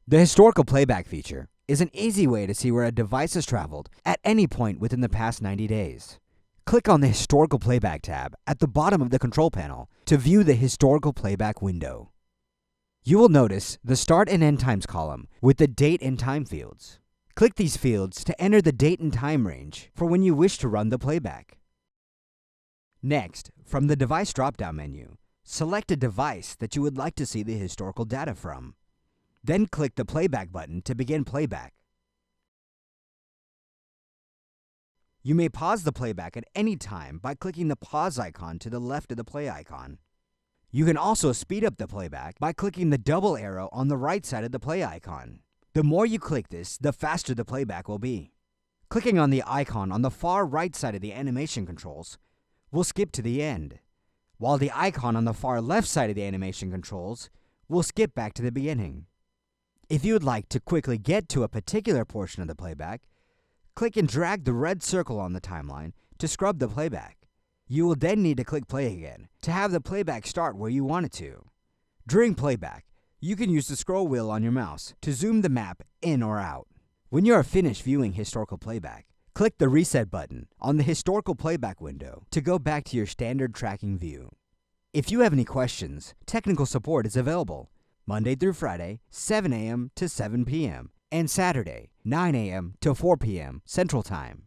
The historical playback feature is an easy way to see where a device has traveled at any point within the past 90 days. Click on the Historical Playback tab at the bottom of the control panel to view the Historical Playback window. You will notice the Start and End Times column with the date and time fields. Click these fields to enter the date and time range for when you wish to run the playback. Next, from the Device drop-down menu, select a device that you would like to see the historical data from. Then click the Playback button to begin playback. You may pause the playback at any time by clicking the pause icon to the left of the play icon. You can also speed up the playback by clicking the double arrow on the right side of the play icon. The more you click this, the faster the playback will be. Clicking on the icon on the far right side of the animation controls will skip to the end, while the icon on the far left side of the animation controls will skip back to the beginning. If you would like to quickly get to a particular portion of the playback, click and drag the red circle on the timeline to scrub the playback. You will then need to click play again to have the playback start where you want it to. During playback, you can use the scroll wheel on your mouse to zoom the map in or out. When you are finished viewing historical playback, click the Reset button on the historical playback window to go back to your standard tracking view. If you have any questions, technical support is available Monday through Friday, 7 a.m. to 7 p.m. and Saturday, 9 a.m. to 4 p.m. Central Time.